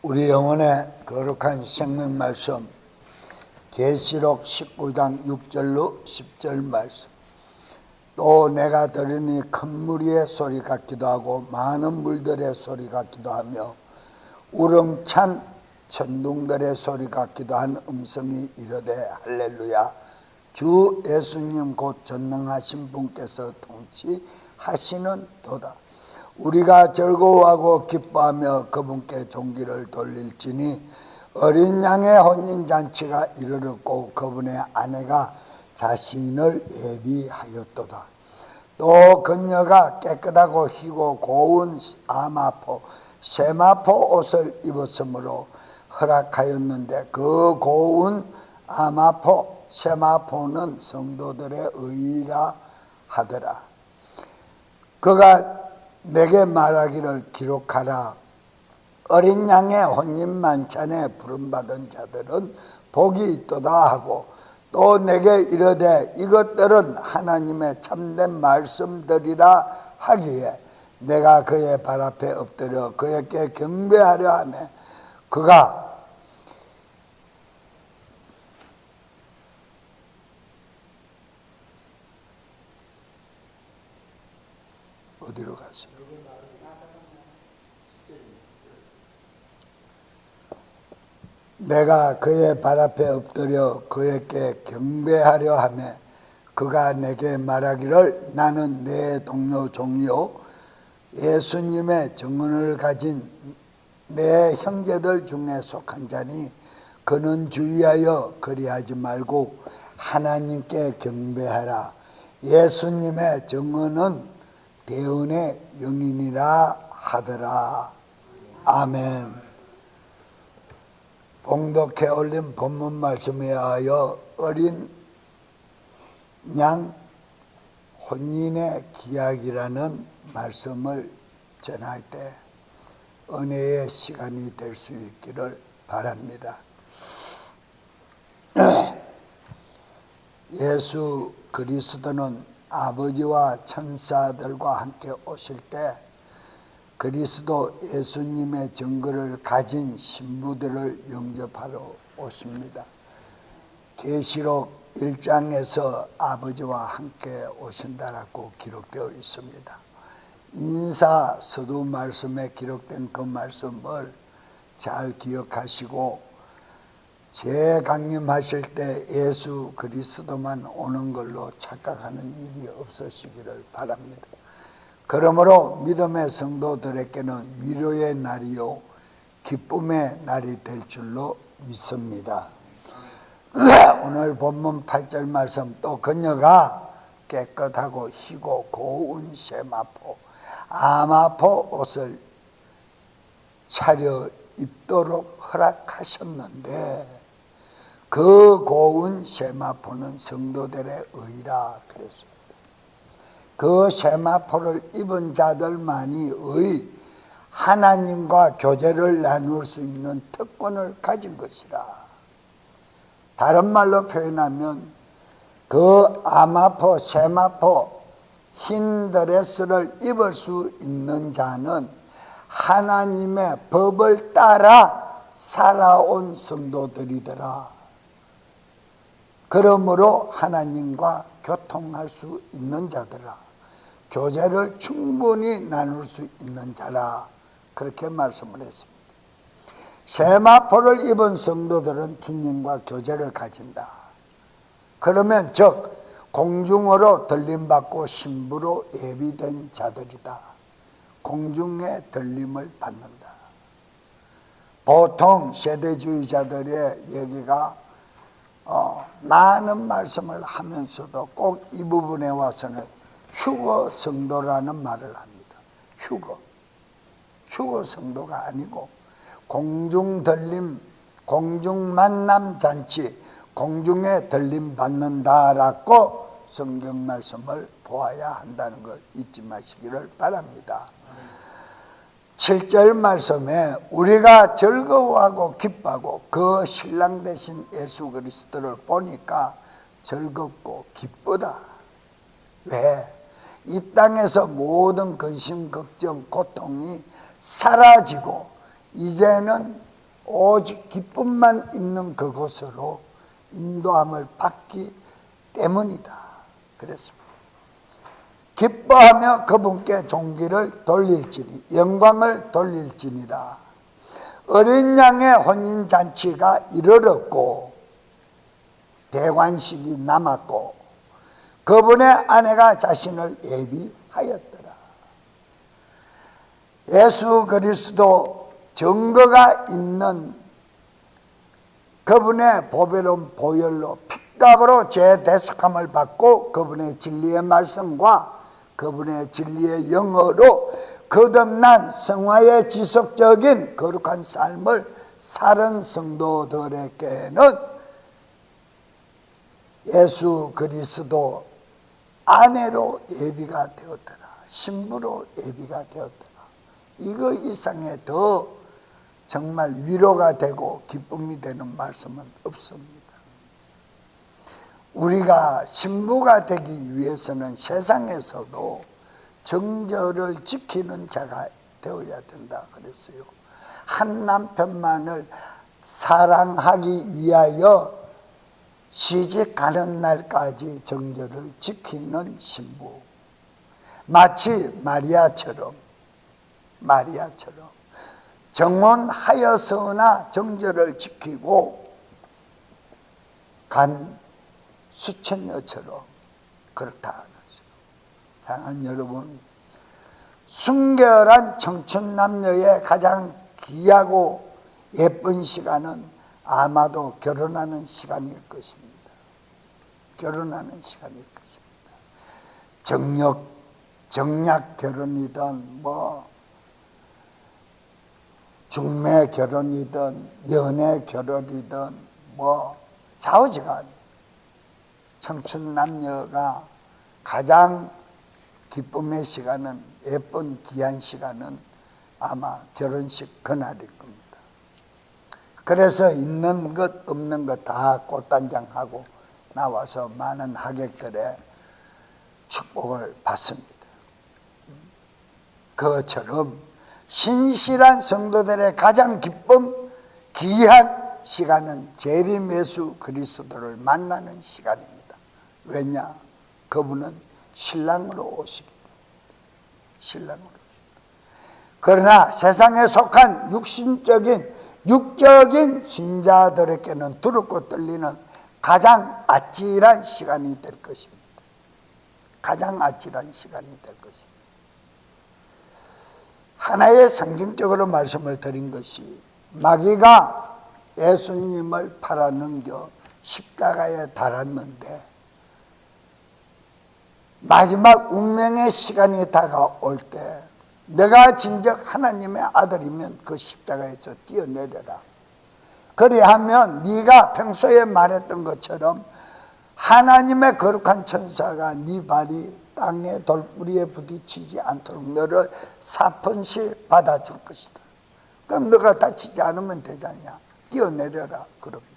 우리 영혼의 거룩한 생명 말씀 계시록 19장 6절로 10절 말씀. 또 내가 들으니 큰 무리의 소리 같기도 하고 많은 물들의 소리 같기도 하며 우렁찬 천둥들의 소리 같기도 한 음성이 이르되 할렐루야, 주 예수님 곧 전능하신 분께서 통치하시는 도다. 우리가 즐거워하고 기뻐하며 그분께 존귀를 돌릴지니 어린 양의 혼인잔치가 이르렀고 그분의 아내가 자신을 예비하였도다. 또 그녀가 깨끗하고 희고 고운 아마포 세마포 옷을 입었으므로 허락하였는데 그 고운 아마포 세마포는 성도들의 의라 하더라. 그가 내게 말하기를 기록하라. 어린 양의 혼인 만찬에 부름받은 자들은 복이 있도다 하고 또 내게 이르되 이것들은 하나님의 참된 말씀들이라 하기에 내가 그의 발 앞에 엎드려 그에게 경배하려 하며 그가 어디로 가세요? 내가 그의 발 앞에 엎드려 그에게 경배하려 하며 그가 내게 말하기를 나는 내 동료 종이요 예수님의 증언을 가진 내 형제들 중에 속한 자니 그는 주의하여 그리하지 말고 하나님께 경배하라. 예수님의 증언은 대운의 영인이라 하더라. 아멘. 봉독해 올린 본문 말씀에 하여 어린 양 혼인의 기약이라는 말씀을 전할 때 은혜의 시간이 될 수 있기를 바랍니다. 예수 그리스도는 아버지와 천사들과 함께 오실 때 그리스도 예수님의 증거를 가진 신부들을 영접하러 오십니다. 계시록 1장에서 아버지와 함께 오신다라고 기록되어 있습니다. 인사 서두 말씀에 기록된 그 말씀을 잘 기억하시고 재강림하실 때 예수 그리스도만 오는 걸로 착각하는 일이 없으시기를 바랍니다. 그러므로 믿음의 성도들에게는 위로의 날이요 기쁨의 날이 될 줄로 믿습니다. 오늘 본문 8절 말씀, 또 그녀가 깨끗하고 희고 고운 세마포 아마포 옷을 차려 입도록 허락하셨는데 그 고운 세마포는 성도들의 의라 그랬습니다. 그 세마포를 입은 자들만이 하나님과 교제를 나눌 수 있는 특권을 가진 것이라. 다른 말로 표현하면 그 아마포 세마포 흰 드레스를 입을 수 있는 자는 하나님의 법을 따라 살아온 성도들이더라. 그러므로 하나님과 교통할 수 있는 자들아, 교제를 충분히 나눌 수 있는 자라, 그렇게 말씀을 했습니다. 세마포를 입은 성도들은 주님과 교제를 가진다. 그러면 즉 공중으로 들림받고 신부로 예비된 자들이다. 공중의 들림을 받는다. 보통 세대주의자들의 얘기가 많은 말씀을 하면서도 꼭 이 부분에 와서는 휴거 성도라는 말을 합니다. 휴거 성도가 아니고 공중 들림, 공중 만남 잔치, 공중에 들림 받는다라고 성경 말씀을 보아야 한다는 걸 잊지 마시기를 바랍니다. 7절 말씀에 우리가 즐거워하고 기뻐하고 그 신랑 되신 예수 그리스도를 보니까 즐겁고 기쁘다. 왜? 이 땅에서 모든 근심, 걱정, 고통이 사라지고 이제는 오직 기쁨만 있는 그곳으로 인도함을 받기 때문이다 그랬습니다. 기뻐하며 그분께 존귀를 돌릴지니 영광을 돌릴지니라. 어린 양의 혼인잔치가 이르렀고 대관식이 남았고 그분의 아내가 자신을 예비하였더라. 예수 그리스도 증거가 있는 그분의 보배로운 보혈로 핏값으로 죄 대속함을 받고 그분의 진리의 말씀과 그분의 진리의 영어로 거듭난 성화의 지속적인 거룩한 삶을 사는 성도들에게는 예수 그리스도 아내로 예비가 되었더라. 신부로 예비가 되었더라. 이거 이상의 더 정말 위로가 되고 기쁨이 되는 말씀은 없습니다. 우리가 신부가 되기 위해서는 세상에서도 정절을 지키는 자가 되어야 된다 그랬어요. 한 남편만을 사랑하기 위하여 시집가는 날까지 정절을 지키는 신부, 마치 마리아처럼 정혼하여서나 정절을 지키고 간 수천여처럼 그렇다. 사랑하는 여러분, 순결한 청춘 남녀의 가장 귀하고 예쁜 시간은 아마도 결혼하는 시간일 것입니다. 결혼하는 시간일 것입니다. 정략 결혼이든 중매 결혼이든 연애 결혼이든 좌우지간 청춘 남녀가 가장 기쁨의 시간은, 예쁜 귀한 시간은 아마 결혼식 그날일 겁니다. 그래서 있는 것 없는 것 다 꽃단장하고 나와서 많은 하객들의 축복을 받습니다. 그것처럼 신실한 성도들의 가장 기쁨, 귀한 시간은 재림 예수 그리스도를 만나는 시간입니다. 왜냐? 그분은 신랑으로 오시기 때문에. 신랑으로 오시기. 그러나 세상에 속한 육적인 신자들에게는 두렵고 떨리는 가장 아찔한 시간이 될 것입니다. 가장 아찔한 시간이 될 것입니다. 하나의 상징적으로 말씀을 드린 것이, 마귀가 예수님을 팔아넘겨 십자가에 달았는데 마지막 운명의 시간이 다가올 때 내가 진정 하나님의 아들이면 그 십자가에서 뛰어내려라. 그리하면 네가 평소에 말했던 것처럼 하나님의 거룩한 천사가 네 발이 땅의 돌뿌리에 부딪히지 않도록 너를 사펀시 받아줄 것이다. 그럼 너가 다치지 않으면 되잖냐. 뛰어내려라 그럽니다.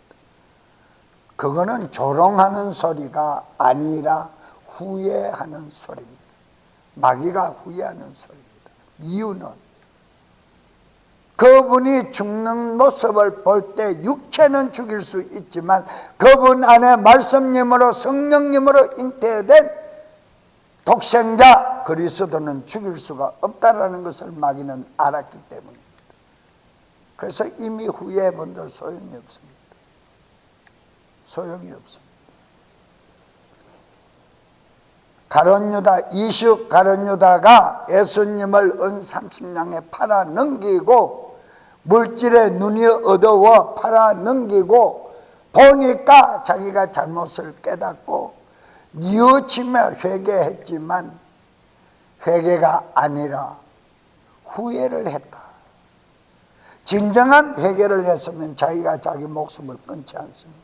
그거는 조롱하는 소리가 아니라 후회하는 소리입니다. 마귀가 후회하는 소리입니다. 이유는 그분이 죽는 모습을 볼 때 육체는 죽일 수 있지만 그분 안에 말씀님으로 성령님으로 잉태된 독생자 그리스도는 죽일 수가 없다라는 것을 마귀는 알았기 때문입니다. 그래서 이미 후회해 본들 소용이 없습니다. 소용이 없습니다. 이슈 가룟 유다가 예수님을 은 30냥에 팔아 넘기고 물질에 눈이 어두워 팔아 넘기고 보니까 자기가 잘못을 깨닫고 뉘우치며 회개했지만 회개가 아니라 후회를 했다. 진정한 회개를 했으면 자기가 자기 목숨을 끊지 않습니다.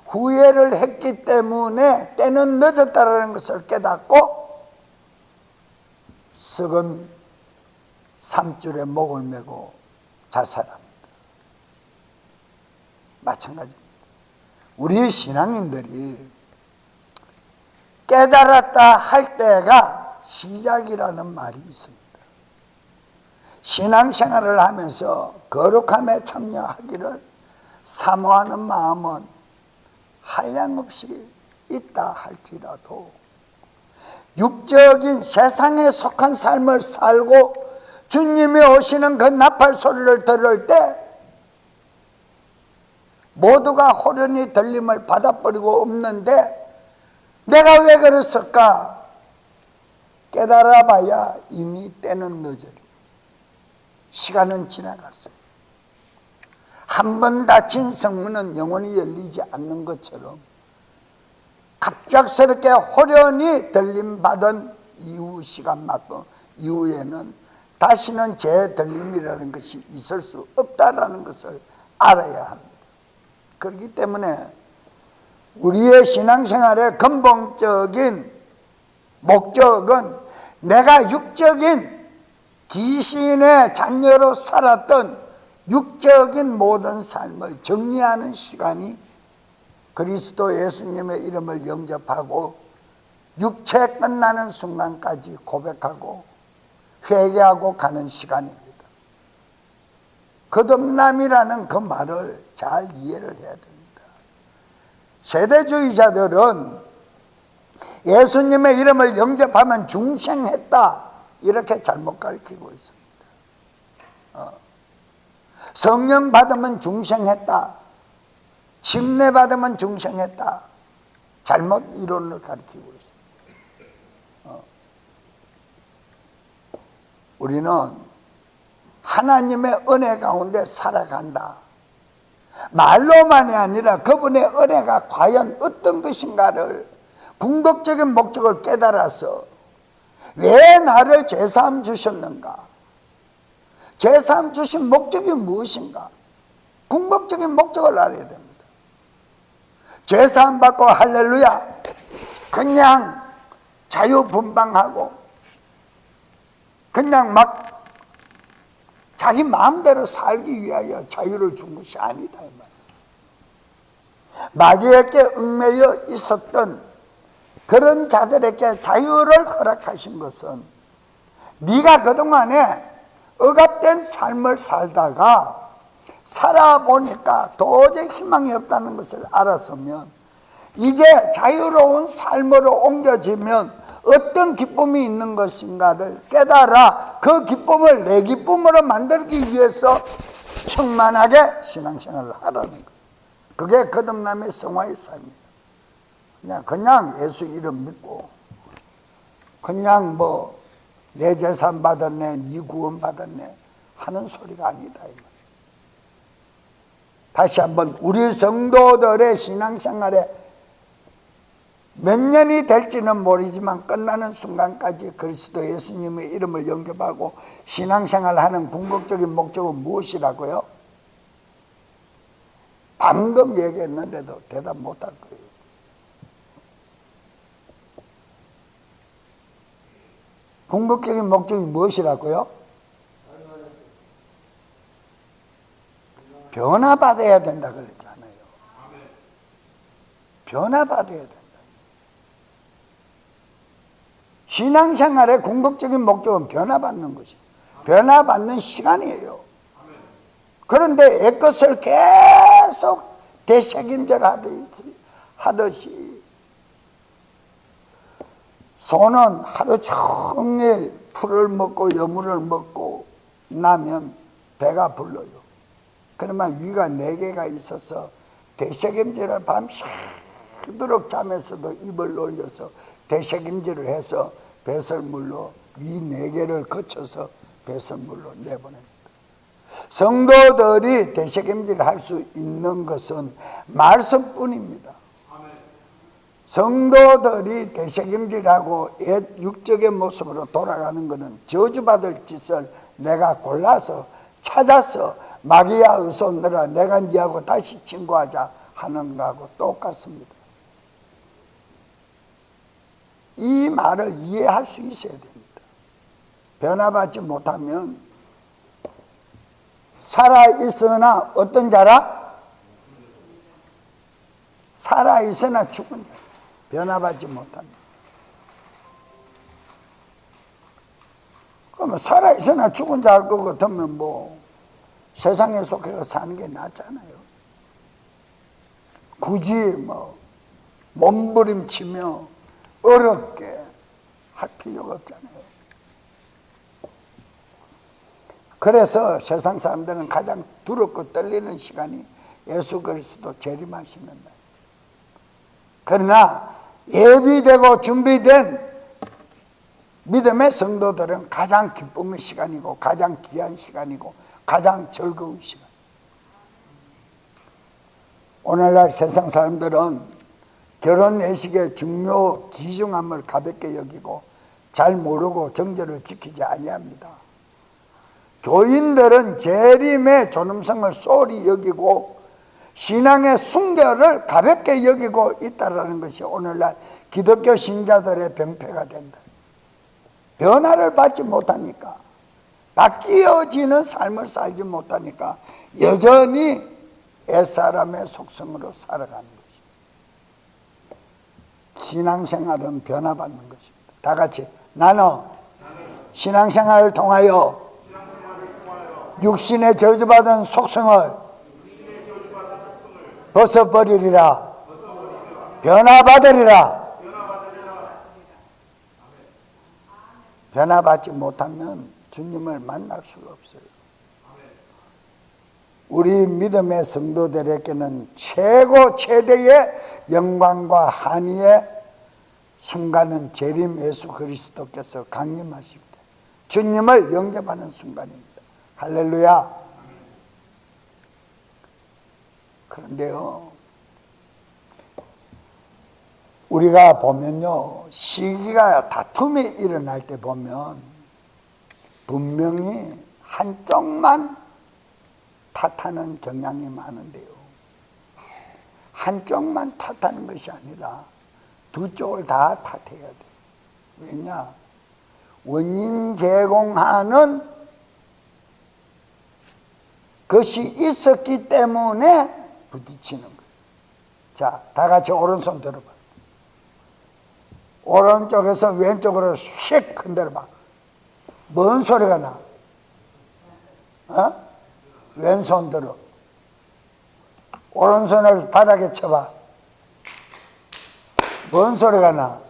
후회를 했기 때문에 때는 늦었다는 것을 깨닫고 썩은 삼줄에 목을 메고 자살합니다. 마찬가지입니다. 우리 신앙인들이 깨달았다 할 때가 시작이라는 말이 있습니다. 신앙생활을 하면서 거룩함에 참여하기를 사모하는 마음은 한량없이 있다 할지라도 육적인 세상에 속한 삶을 살고 주님이 오시는 그 나팔 소리를 들을 때 모두가 호련히 들림을 받아버리고 없는데 내가 왜 그랬을까? 깨달아 봐야 이미 때는 늦으리. 시간은 지나갔어요. 한 번 닫힌 성문은 영원히 열리지 않는 것처럼 갑작스럽게 호련히 들림받은 이후 시간만큼 이후에는 다시는 재들림이라는 것이 있을 수 없다라는 것을 알아야 합니다. 그렇기 때문에 우리의 신앙생활의 근본적인 목적은 내가 육적인 귀신의 자녀로 살았던 육적인 모든 삶을 정리하는 시간이 그리스도 예수님의 이름을 영접하고 육체 끝나는 순간까지 고백하고 회개하고 가는 시간입니다. 거듭남이라는 그 말을 잘 이해를 해야 됩니다. 세대주의자들은 예수님의 이름을 영접하면 중생했다 이렇게 잘못 가르치고 있습니다. 성령 받으면 중생했다, 침례 받으면 중생했다, 잘못 이론을 가르치고 있습니다. 우리는 하나님의 은혜 가운데 살아간다. 말로만이 아니라 그분의 은혜가 과연 어떤 것인가를 궁극적인 목적을 깨달아서 왜 나를 죄사함 주셨는가? 죄사함 주신 목적이 무엇인가? 궁극적인 목적을 알아야 됩니다. 죄사함 받고 할렐루야 그냥 자유분방하고 그냥 막 자기 마음대로 살기 위하여 자유를 준 것이 아니다 이 말이에요. 마귀에게 얽매여 있었던 그런 자들에게 자유를 허락하신 것은 네가 그동안에 억압된 삶을 살다가 살아보니까 도저히 희망이 없다는 것을 알았으면 이제 자유로운 삶으로 옮겨지면 어떤 기쁨이 있는 것인가를 깨달아 그 기쁨을 내 기쁨으로 만들기 위해서 충만하게 신앙생활을 하라는 거예요. 그게 거듭남의 성화의 삶이에요. 그냥 예수 이름 믿고 그냥 내 재산 받았네, 네 구원 받았네 하는 소리가 아니다. 다시 한번 우리 성도들의 신앙생활에 몇 년이 될지는 모르지만 끝나는 순간까지 그리스도 예수님의 이름을 영접하고 신앙생활하는 궁극적인 목적은 무엇이라고요? 방금 얘기했는데도 대답 못할 거예요. 궁극적인 목적이 무엇이라고요? 변화받아야 된다 그랬잖아요. 변화받아야 된다. 신앙생활의 궁극적인 목적은 변화받는 것이에요. 변화받는 시간이에요. 그런데 애것을 계속 되새김질 하듯이 소는 하루 종일 풀을 먹고 여물을 먹고 나면 배가 불러요. 그러면 위가 4개가 있어서 되새김질을 밤새도록 자면서도 입을 올려서 되새김질을 해서 배설물로 위 4개를 거쳐서 배설물로 내보냅니다. 성도들이 되새김질을 할 수 있는 것은 말씀뿐입니다. 성도들이 되새김질하고 옛 육적의 모습으로 돌아가는 것은 저주받을 짓을 내가 골라서 찾아서 마귀야 어서 오너라 내가 니하고 다시 친구하자 하는 거하고 똑같습니다. 이 말을 이해할 수 있어야 됩니다. 변화받지 못하면 살아있으나 어떤 자라? 살아있으나 죽은 자. 변화받지 못합니다. 그러면 살아있으나 죽은 줄 알 것 같으면 뭐 세상에 속해서 사는 게 낫잖아요. 굳이 뭐 몸부림치며 어렵게 할 필요가 없잖아요. 그래서 세상 사람들은 가장 두렵고 떨리는 시간이 예수 그리스도 재림하시는 날. 그러나 예비되고 준비된 믿음의 성도들은 가장 기쁨의 시간이고 가장 귀한 시간이고 가장 즐거운 시간. 오늘날 세상 사람들은 결혼 내식의 중요 귀중함을 가볍게 여기고 잘 모르고 정절을 지키지 아니합니다. 교인들은 재림의 존엄성을 소홀히 여기고 신앙의 순결을 가볍게 여기고 있다는 것이 오늘날 기독교 신자들의 병폐가 된다. 변화를 받지 못하니까, 바뀌어지는 삶을 살지 못하니까 여전히 옛사람의 속성으로 살아가는 것입니다. 신앙생활은 변화받는 것입니다. 다 같이 나는 신앙생활을 통하여 육신의 저주받은 속성을 벗어버리리라. 변화받으리라. 변화받지 못하면 주님을 만날 수가 없어요. 우리 믿음의 성도들에게는 최고 최대의 영광과 한의의 순간은 재림 예수 그리스도께서 강림하실 때 주님을 영접하는 순간입니다. 할렐루야. 그런데요, 우리가 보면요, 시기가 다툼이 일어날 때 보면 분명히 한쪽만 탓하는 경향이 많은데요, 한쪽만 탓하는 것이 아니라 두 쪽을 다 탓해야 돼요. 왜냐? 원인 제공하는 것이 있었기 때문에 부딪히는 거예요. 자, 다 같이 오른손 들어봐. 오른쪽에서 왼쪽으로 휙 흔들어봐. 뭔 소리가 나? 왼손 들어. 오른손을 바닥에 쳐봐. 뭔 소리가 나?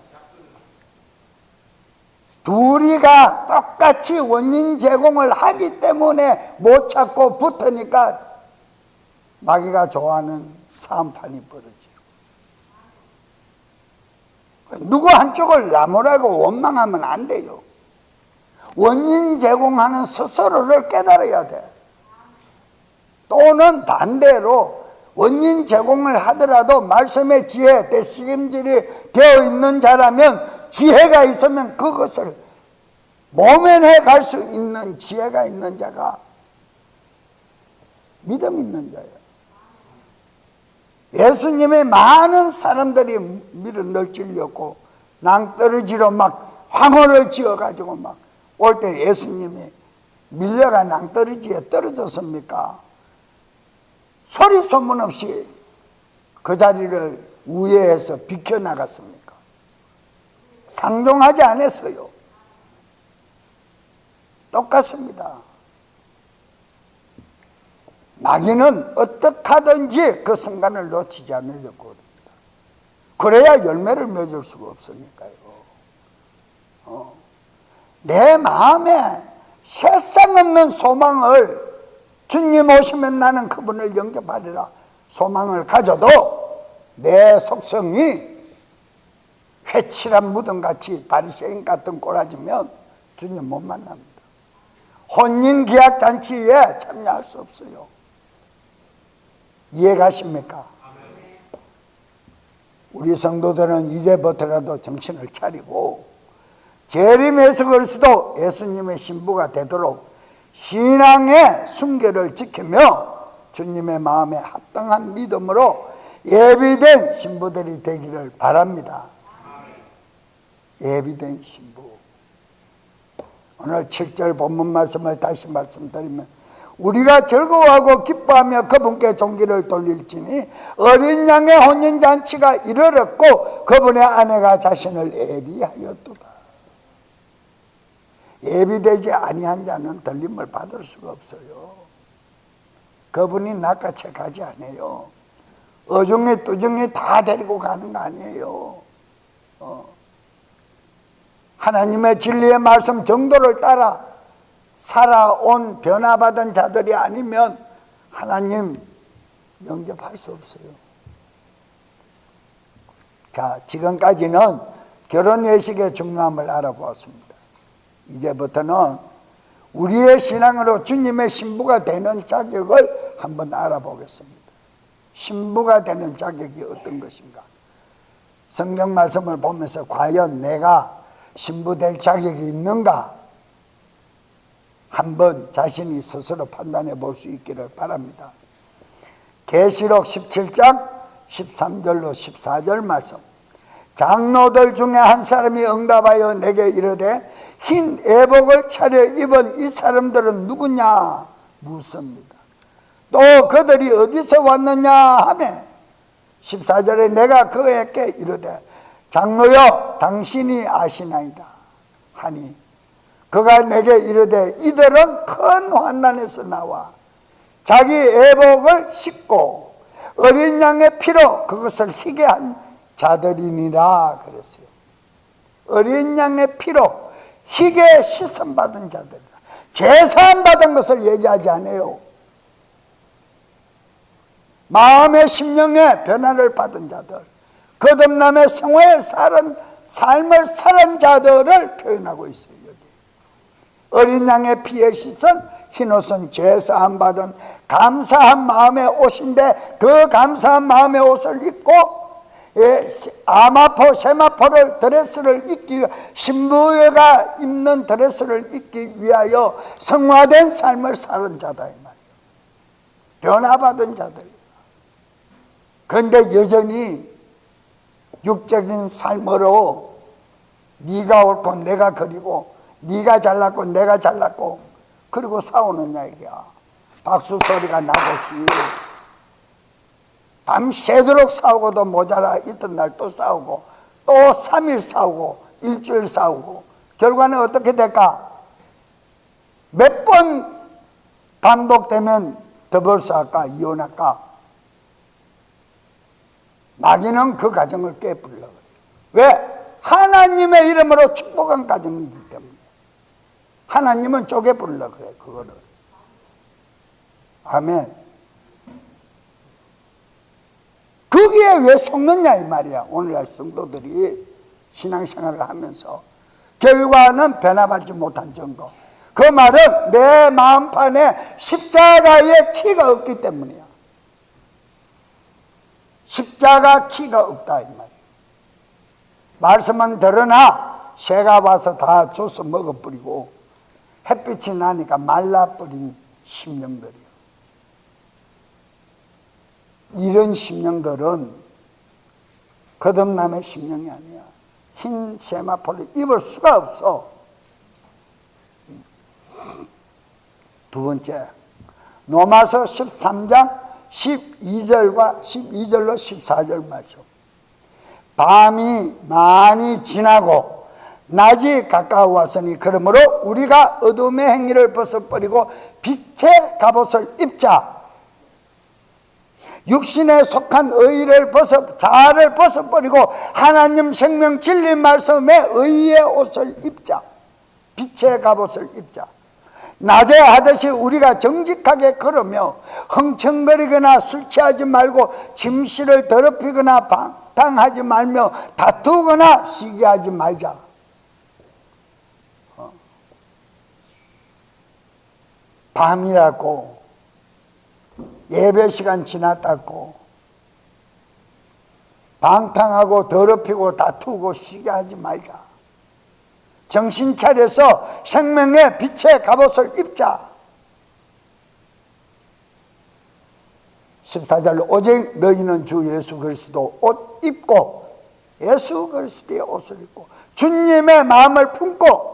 둘이가 똑같이 원인 제공을 하기 때문에 못 찾고 붙으니까 마귀가 좋아하는 싸움판이 벌어지고, 누구 한쪽을 나무라고 원망하면 안 돼요. 원인 제공하는 스스로를 깨달아야 돼. 또는 반대로 원인 제공을 하더라도 말씀의 지혜, 대식임질이 되어 있는 자라면, 지혜가 있으면 그것을 모면해 갈 수 있는 지혜가 있는 자가 믿음 있는 자예요. 예수님의 많은 사람들이 밀어 널찔렸고 낭떠러지로 막 황홀을 지어가지고 막 올 때 예수님이 밀려가 낭떠러지에 떨어졌습니까? 소리 소문 없이 그 자리를 우회해서 비켜나갔습니까? 상종하지 않았어요. 똑같습니다. 마귀는 어떻게 하든지 그 순간을 놓치지 않으려고 합니다. 그래야 열매를 맺을 수가 없으니까요. 내 마음에 세상 없는 소망을, 주님 오시면 나는 그분을 영접하리라 소망을 가져도 내 속성이 회칠한 무덤같이 바리새인 같은 꼬라지면 주님 못 만납니다. 혼인기약잔치에 참여할 수 없어요. 이해가십니까? 우리 성도들은 이제부터라도 정신을 차리고 재림 예수 그리스도 예수님의 신부가 되도록 신앙의 순결을 지키며 주님의 마음에 합당한 믿음으로 예비된 신부들이 되기를 바랍니다. 예비된 신부. 오늘 7절 본문 말씀을 다시 말씀드리면, 우리가 즐거워하고 기뻐하며 그분께 종기를 돌릴지니 어린 양의 혼인잔치가 이르렀고 그분의 아내가 자신을 예비하였도다. 예비되지 아니한 자는 들림을 받을 수가 없어요. 그분이 낚아채 가지 않아요. 어중에 뚜중에 다 데리고 가는 거 아니에요. 하나님의 진리의 말씀 정도를 따라 살아온 변화받은 자들이 아니면 하나님 영접할 수 없어요. 자, 지금까지는 결혼 예식의 중요함을 알아보았습니다. 이제부터는 우리의 신앙으로 주님의 신부가 되는 자격을 한번 알아보겠습니다. 신부가 되는 자격이 어떤 것인가? 성경 말씀을 보면서 과연 내가 신부 될 자격이 있는가? 한번 자신이 스스로 판단해 볼 수 있기를 바랍니다. 계시록 17장 13절로 14절 말씀. 장로들 중에 한 사람이 응답하여 내게 이르되 흰 애복을 차려 입은 이 사람들은 누구냐 묻습니다. 또 그들이 어디서 왔느냐 하매 14절에 내가 그에게 이르되 장로여 당신이 아시나이다 하니 그가 내게 이르되 이들은 큰 환난에서 나와 자기 애복을 씻고 어린 양의 피로 그것을 희게 한 자들이니라 그랬어요. 어린 양의 피로 희게 씻음받은 자들이다. 제사함 받은 것을 얘기하지 않아요. 마음의 심령의 변화를 받은 자들, 거듭남의 성화에 사는 삶을 사는 자들을 표현하고 있어요. 여기 어린 양의 피에 씻은 흰옷은 제사함 받은 감사한 마음의 옷인데 그 감사한 마음의 옷을 입고 아마포 세마포를 드레스를 입기 위해 신부가 입는 드레스를 입기 위하여 성화된 삶을 사는 자다 이 말이에요. 변화받은 자들이에요. 그런데 여전히 육적인 삶으로 네가 옳고 내가 그리고 네가 잘났고 내가 잘났고 그리고 싸우느냐 이게야. 박수 소리가 나듯이 밤새도록 싸우고도 모자라 있던 날 또 싸우고 또 3일 싸우고 일주일 싸우고 결과는 어떻게 될까? 몇 번 반복되면 디보스 할까? 이혼할까? 마귀는 그 가정을 깨부리려고 그래요. 왜? 하나님의 이름으로 축복한 가정이기 때문에. 하나님은 쪼개부리려고 그래요. 그거를. 아멘. 거기에 왜 속느냐 이 말이야. 오늘날 성도들이 신앙생활을 하면서 결과는 변화받지 못한 증거. 그 말은 내 마음판에 십자가의 키가 없기 때문이야. 십자가 키가 없다 이 말이야. 말씀은 들으나 새가 와서 다 줘서 먹어버리고 햇빛이 나니까 말라버린 심령들이야. 이런 심령들은 거듭남의 심령이 아니야. 흰 세마포를 입을 수가 없어. 두 번째, 로마서 13장 12절과 12절로 14절 말씀. 밤이 많이 지나고 낮이 가까워왔으니 그러므로 우리가 어둠의 행위를 벗어버리고 빛의 갑옷을 입자. 육신에 속한 의를 자아를 벗어버리고 하나님 생명 진리 말씀의 의의 옷을 입자. 빛의 갑옷을 입자. 낮에 하듯이 우리가 정직하게 걸으며 흥청거리거나 술 취하지 말고 짐승을 더럽히거나 방탕하지 말며 다투거나 시기하지 말자. 밤이라고 예배 시간 지났다고 방탕하고 더럽히고 다투고 시기하지 말자. 정신 차려서 생명의 빛의 갑옷을 입자. 14절 오직 너희는 주 예수 그리스도 옷 입고 예수 그리스도의 옷을 입고 주님의 마음을 품고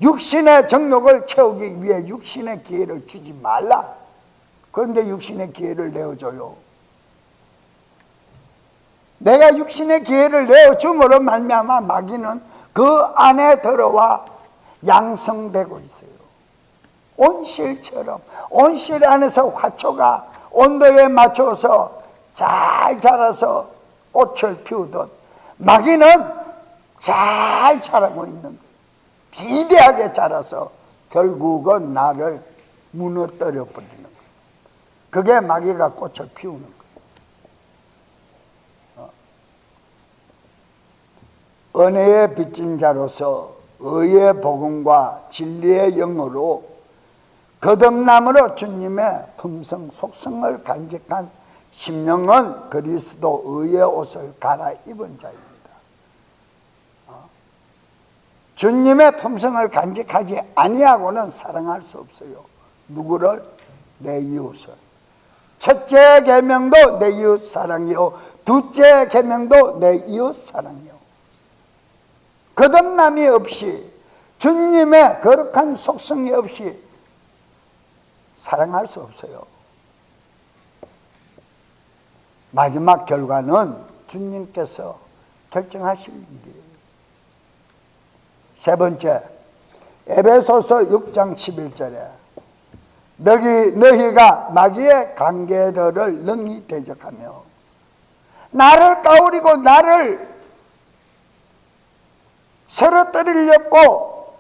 육신의 정욕을 채우기 위해 육신의 기회를 주지 말라. 그런데 육신의 기회를 내어줘요. 내가 육신의 기회를 내어줌으로 말미암아 마귀는 그 안에 들어와 양성되고 있어요. 온실처럼 온실 안에서 화초가 온도에 맞춰서 잘 자라서 꽃을 피우듯 마귀는 잘 자라고 있는 거예요. 비대하게 자라서 결국은 나를 무너뜨려 버리는 거예요. 그게 마귀가 꽃을 피우는 거예요. 은혜의 빚진 자로서 의의 복음과 진리의 영으로 거듭남으로 주님의 품성 속성을 간직한 심령은 그리스도 의의 옷을 갈아입은 자입니다. 주님의 품성을 간직하지 아니하고는 사랑할 수 없어요. 누구를? 내 이웃을. 첫째 계명도 내 이웃 사랑이요, 둘째 계명도 내 이웃 사랑이요. 거듭남이 없이, 주님의 거룩한 속성이 없이 사랑할 수 없어요. 마지막 결과는 주님께서 결정하실 일이에요. 세 번째, 에베소서 6장 11절에 너희가 마귀의 관계들을 능히 대적하며 나를 까우리고 나를 쓰러뜨리려고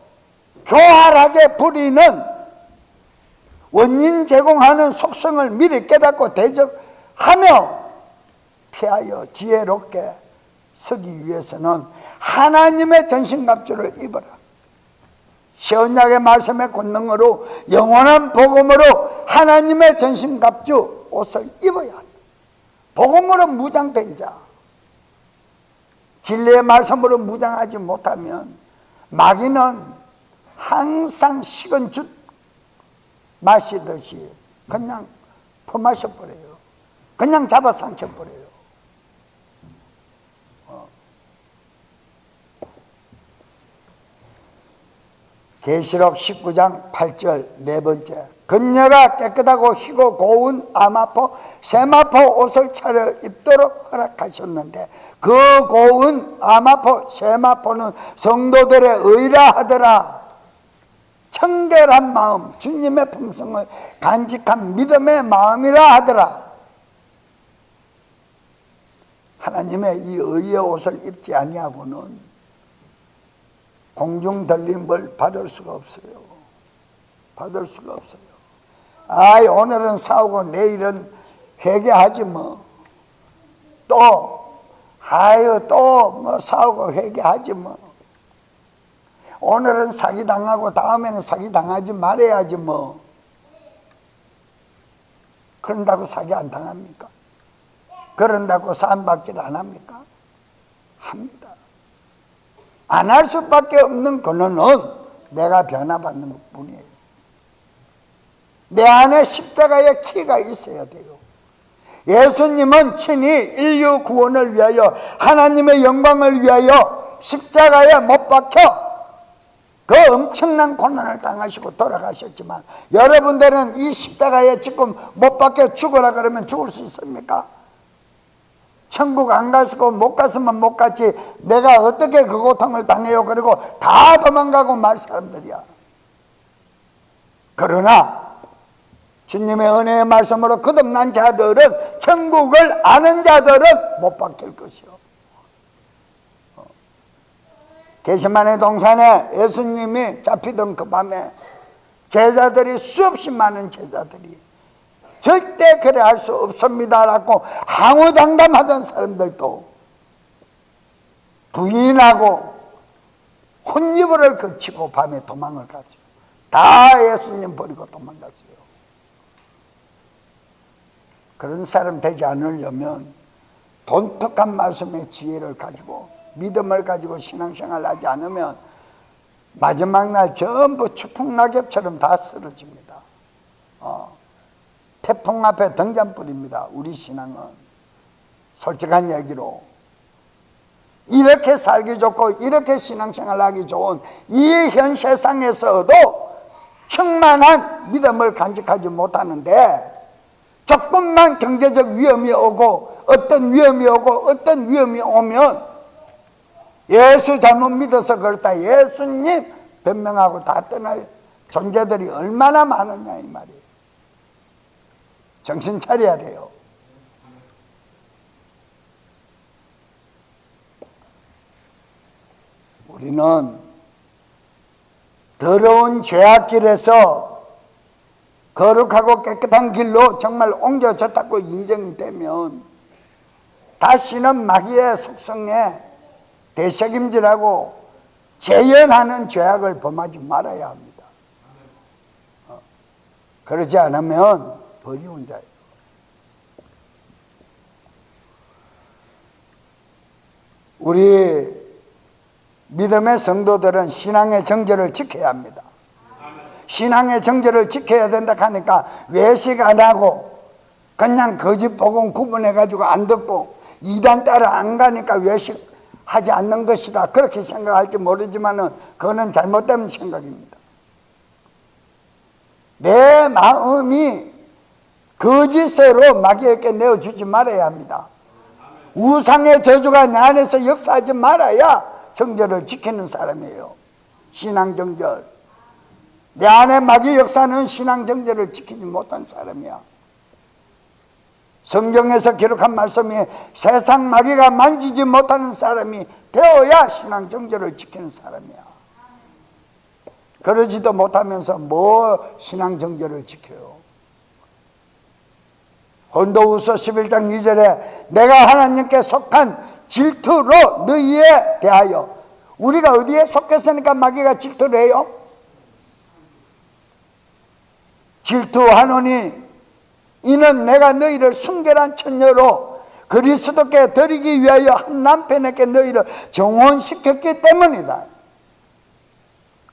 교활하게 부리는 원인 제공하는 속성을 미리 깨닫고 대적하며 피하여 지혜롭게 서기 위해서는 하나님의 전신갑주를 입어라. 시온약의 말씀의 권능으로 영원한 복음으로 하나님의 전신갑주 옷을 입어야 한다. 복음으로 무장된 자, 진리의 말씀으로 무장하지 못하면 마귀는 항상 식은 죽 마시듯이 그냥 퍼마셔버려요. 그냥 잡아삼켜버려요. 계시록 19장 8절 네 번째, 그녀가 깨끗하고 희고 고운 아마포 세마포 옷을 차려 입도록 허락하셨는데 그 고운 아마포 세마포는 성도들의 의라 하더라. 청결한 마음, 주님의 품성을 간직한 믿음의 마음이라 하더라. 하나님의 이 의의 옷을 입지 아니하고는 공중 들림을 받을 수가 없어요. 받을 수가 없어요. 아이, 오늘은 싸우고 내일은 회개하지 뭐. 또 뭐 싸우고 회개하지 뭐. 오늘은 사기당하고 다음에는 사기당하지 말아야지 뭐. 그런다고 사기 안 당합니까? 그런다고 사안받기를 안 합니까? 합니다. 안 할 수밖에 없는 근원은 내가 변화받는 것 뿐이에요. 내 안에 십자가의 키가 있어야 돼요. 예수님은 친히 인류 구원을 위하여 하나님의 영광을 위하여 십자가에 못 박혀 그 엄청난 고난을 당하시고 돌아가셨지만 여러분들은 이 십자가에 지금 못 박혀 죽으라 그러면 죽을 수 있습니까? 천국 안 가시고 못 갔으면 못 갔지 내가 어떻게 그 고통을 당해요? 그리고 다 도망가고 말 사람들이야. 그러나 주님의 은혜의 말씀으로 거듭난 자들은, 천국을 아는 자들은 못 박힐 것이요. 게세마네 동산에 예수님이 잡히던 그 밤에 제자들이, 수없이 많은 제자들이 절대 그래 할 수 없습니다라고 항우장담하던 사람들도 부인하고 혼유불을 거치고 밤에 도망을 갔어요. 다 예수님 버리고 도망갔어요. 그런 사람 되지 않으려면 돈독한 말씀의 지혜를 가지고 믿음을 가지고 신앙생활을 하지 않으면 마지막 날 전부 추풍낙엽처럼 다 쓰러집니다. 태풍 앞에 등잔불입니다. 우리 신앙은. 솔직한 얘기로 이렇게 살기 좋고 이렇게 신앙생활 하기 좋은 이 현 세상에서도 충만한 믿음을 간직하지 못하는데 조금만 경제적 위험이 오고 어떤 위험이 오면 예수 잘못 믿어서 그렇다, 예수님 변명하고 다 떠날 존재들이 얼마나 많으냐 이 말이에요. 정신 차려야 돼요. 우리는 더러운 죄악길에서 거룩하고 깨끗한 길로 정말 옮겨졌다고 인정이 되면 다시는 마귀의 속성에 대책임질하고 재현하는 죄악을 범하지 말아야 합니다. 그러지 않으면 버리운 자예요. 우리 믿음의 성도들은 신앙의 정절을 지켜야 합니다. 신앙의 정절을 지켜야 된다 하니까 외식 안 하고 그냥 거짓 복음 구분해가지고 안 듣고 이단 따라 안 가니까 외식하지 않는 것이다 그렇게 생각할지 모르지만은 그거는 잘못된 생각입니다. 내 마음이 거짓으로 마귀에게 내어주지 말아야 합니다. 우상의 저주가 내 안에서 역사하지 말아야 정절을 지키는 사람이에요. 신앙 정절. 내 안에 마귀 역사는 신앙 정절을 지키지 못한 사람이야. 성경에서 기록한 말씀이 세상 마귀가 만지지 못하는 사람이 되어야 신앙 정절을 지키는 사람이야. 그러지도 못하면서 뭐 신앙 정절을 지켜요. 고린도후서 11장 2절에 내가 하나님께 속한 질투로 너희에 대하여. 우리가 어디에 속했으니까 마귀가 질투를 해요? 질투하노니 이는 내가 너희를 순결한 처녀로 그리스도께 드리기 위하여 한 남편에게 너희를 정혼시켰기 때문이다.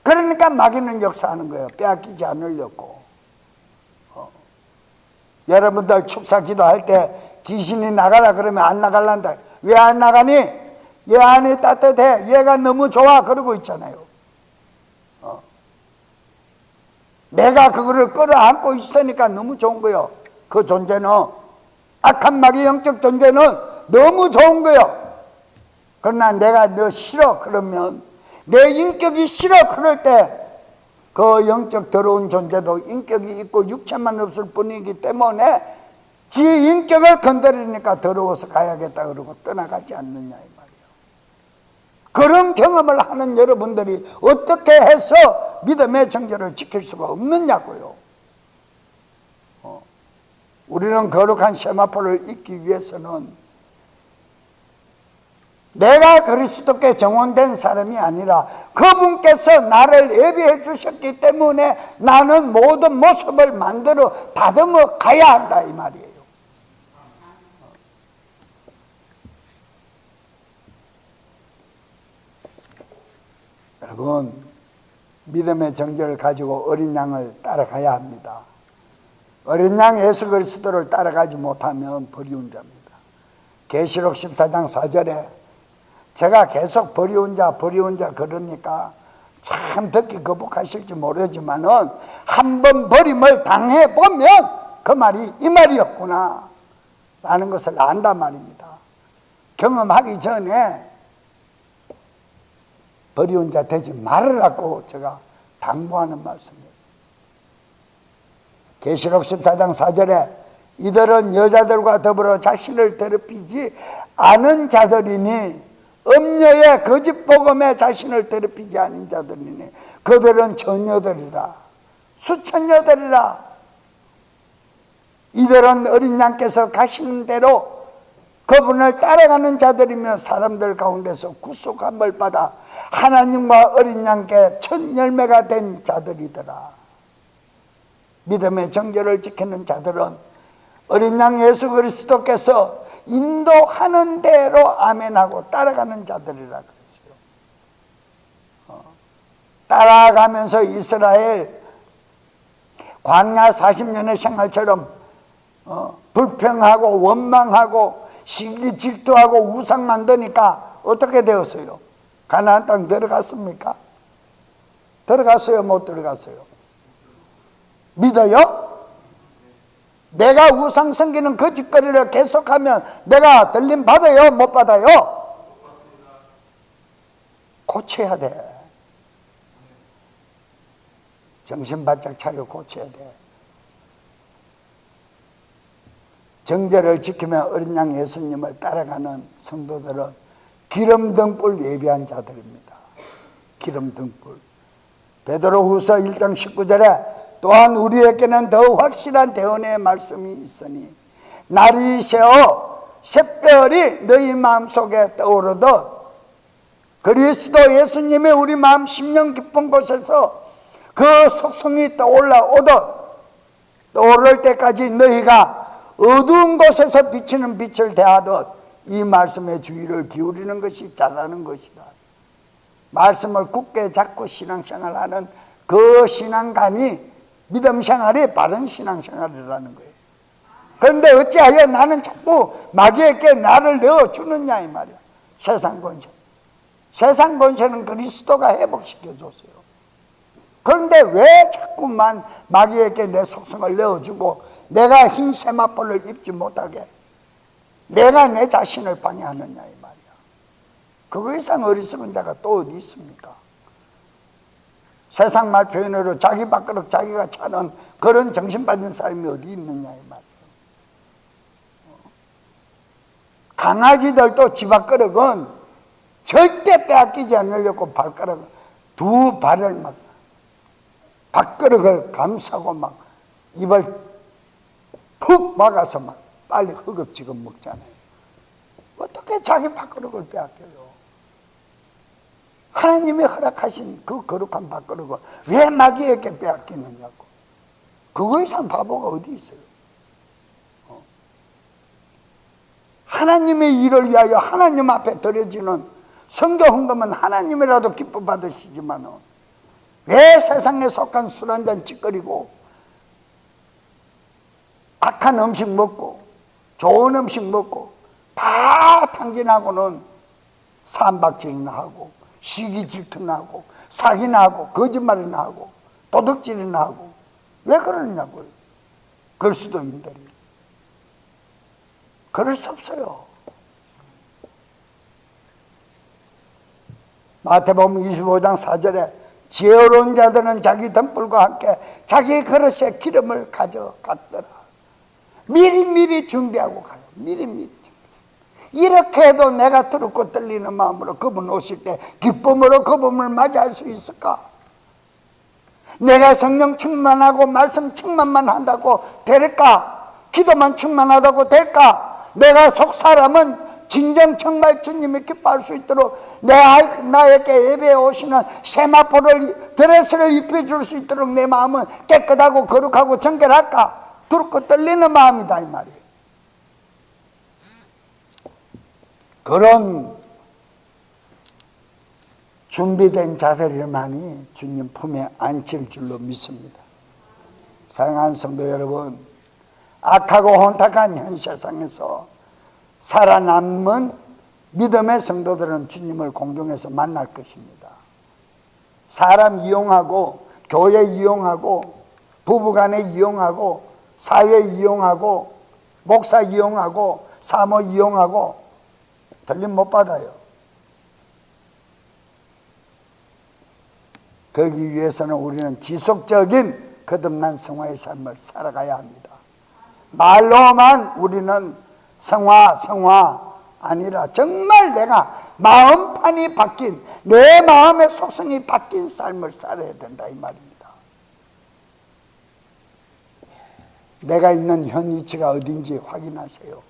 그러니까 마귀는 역사하는 거예요. 빼앗기지 않으려고. 여러분들 축사 기도할 때 귀신이 나가라 그러면 안 나갈란다. 왜 안 나가니? 얘 안이 따뜻해. 얘가 너무 좋아. 그러고 있잖아요. 내가 그거를 끌어안고 있으니까 너무 좋은 거예요. 그 존재는, 악한 마귀 영적 존재는 너무 좋은 거예요. 그러나 내가 너 싫어 그러면, 내 인격이 싫어 그럴 때 그 영적 더러운 존재도 인격이 있고 육체만 없을 뿐이기 때문에 지 인격을 건드리니까 더러워서 가야겠다 그러고 떠나가지 않느냐 이 말이에요. 그런 경험을 하는 여러분들이 어떻게 해서 믿음의 정절을 지킬 수가 없느냐고요. 우리는 거룩한 세마포를 잇기 위해서는 내가 그리스도께 정혼된 사람이 아니라 그분께서 나를 예비해 주셨기 때문에 나는 모든 모습을 만들어 다듬어 가야 한다 이 말이에요. 여러분, 믿음의 정절을 가지고 어린 양을 따라가야 합니다. 어린 양 예수 그리스도를 따라가지 못하면 버리운 자입니다. 계시록 14장 4절에 제가 계속 버리운 자 그러니까 참 듣기 거북하실지 모르지만은 한번 버림을 당해보면 그 말이 이 말이었구나 라는 것을 안단 말입니다. 경험하기 전에 버리운 자 되지 말으라고 제가 당부하는 말씀이에요. 계시록 14장 4절에 이들은 여자들과 더불어 자신을 더럽히지 않은 자들이니 음녀의 거짓 복음에 자신을 더럽히지 않은 자들이니 그들은 처녀들이라 수처녀들이라. 이들은 어린 양께서 가시는 대로 그분을 따라가는 자들이며 사람들 가운데서 구속함을 받아 하나님과 어린 양께 첫 열매가 된 자들이더라. 믿음의 정절을 지키는 자들은 어린 양 예수 그리스도께서 인도하는 대로 아멘하고 따라가는 자들이라 그랬어요. 따라가면서 이스라엘 광야 40년의 생활처럼 불평하고 원망하고 시기 질투하고 우상 만드니까 어떻게 되었어요? 가나안 땅 들어갔습니까? 들어갔어요? 못 들어갔어요? 믿어요? 내가 우상 섬기는 거짓거리를 계속하면 내가 들림 받아요? 못 받아요? 고쳐야 돼. 정신 바짝 차려 고쳐야 돼. 정제를 지키며 어린 양 예수님을 따라가는 성도들은 기름등불 예비한 자들입니다. 기름등불. 베드로후서 1장 19절에 또한 우리에게는 더 확실한 대언의 말씀이 있으니 날이 새어 샛별이 너희 마음속에 떠오르듯 그리스도 예수님이 우리 마음 심령 깊은 곳에서 그 속성이 떠오를 때까지 너희가 어두운 곳에서 비치는 빛을 대하듯 이 말씀에 주의를 기울이는 것이 잘하는 것이라. 말씀을 굳게 잡고 신앙생활하는 그 신앙관이 믿음 생활이 바른 신앙생활이라는 거예요. 그런데 어찌하여 나는 자꾸 마귀에게 나를 내어주느냐 이 말이야. 세상 권세. 세상 권세는 그리스도가 회복시켜줬어요. 그런데 왜 자꾸만 마귀에게 내 속성을 내어주고 내가 흰 세마포를 입지 못하게 내가 내 자신을 방해하느냐 이 말이야. 그거 이상 어리석은 자가 또 어디 있습니까? 세상 말 표현으로 자기 밥그릇 자기가 차는 그런 정신 빠진 사람이 어디 있느냐 이 말이에요. 강아지들도 집 밥그릇은 절대 빼앗기지 않으려고 발가락을 두 발을 막 밥그릇을 감싸고 막 입을 푹 막아서 막 빨리 허겁지겁 먹잖아요. 어떻게 자기 밥그릇을 빼앗겨요? 하나님이 허락하신 그 거룩한 밥그릇을 왜 마귀에게 빼앗기느냐고. 그거 이상 바보가 어디 있어요? 하나님의 일을 위하여 하나님 앞에 드려지는 성교 헌금은 하나님이라도 기뻐 받으시지만 왜 세상에 속한 술 한잔 찌꺼리고 악한 음식 먹고 좋은 음식 먹고 다 탕진하고는 산박질이나 하고 시기 질투나 하고 사기나 하고 거짓말이나 하고 도둑질이나 하고 왜 그러느냐고요. 그리스도인들이 그럴 수 없어요. 마태복음 25장 4절에 지혜로운 자들은 자기 등불과 함께 자기 그릇에 기름을 가져갔더라. 미리미리 준비하고 가요. 미리미리 준비. 이렇게 해도 내가 두렵고 떨리는 마음으로 그분 오실 때 기쁨으로 그분을 맞이할 수 있을까? 내가 성령 충만하고 말씀 충만만 한다고 될까? 기도만 충만하다고 될까? 내가 속 사람은 진정 정말 주님이 기뻐할 수 있도록 나에게 예배에 오시는 세마포를 드레스를 입혀줄 수 있도록 내 마음은 깨끗하고 거룩하고 정결할까? 두렵고 떨리는 마음이다 이 말이에요. 그런 준비된 자들만이 주님 품에 앉힐 줄로 믿습니다. 사랑하는 성도 여러분, 악하고 혼탁한 현 세상에서 살아남은 믿음의 성도들은 주님을 공중에서 만날 것입니다. 사람 이용하고 교회 이용하고 부부간에 이용하고 사회 이용하고 목사 이용하고 사모 이용하고 들림 못 받아요. 그러기 위해서는 우리는 지속적인 거듭난 성화의 삶을 살아가야 합니다. 말로만 우리는 성화 아니라 정말 내가 마음판이 바뀐 내 마음의 속성이 바뀐 삶을 살아야 된다 이 말입니다. 내가 있는 현 위치가 어딘지 확인하세요.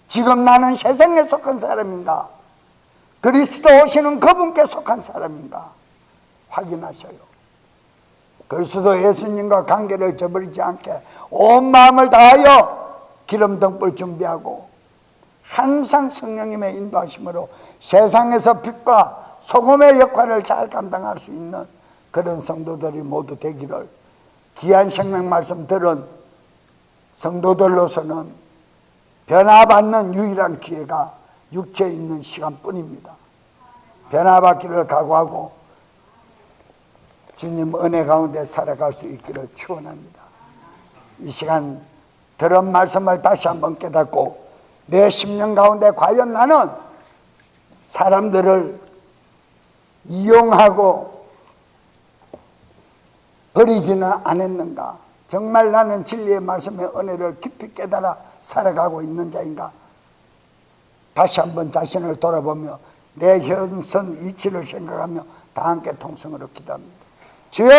지금 나는 세상에 속한 사람인가? 그리스도 오시는 그분께 속한 사람인가? 확인하셔요. 그리스도 예수님과 관계를 저버리지 않게 온 마음을 다하여 기름등불 준비하고 항상 성령님의 인도하심으로 세상에서 빛과 소금의 역할을 잘 감당할 수 있는 그런 성도들이 모두 되기를 귀한 생명 말씀 들은 성도들로서는 변화받는 유일한 기회가 육체에 있는 시간뿐입니다. 변화받기를 각오하고 주님 은혜 가운데 살아갈 수 있기를 축원합니다. 이 시간 들은 말씀을 다시 한번 깨닫고 내 심령 가운데 과연 나는 사람들을 이용하고 버리지는 않았는가? 정말 나는 진리의 말씀의 은혜를 깊이 깨달아 살아가고 있는 자인가? 다시 한번 자신을 돌아보며 내 현선 위치를 생각하며 다 함께 통성으로 기도합니다. 주여!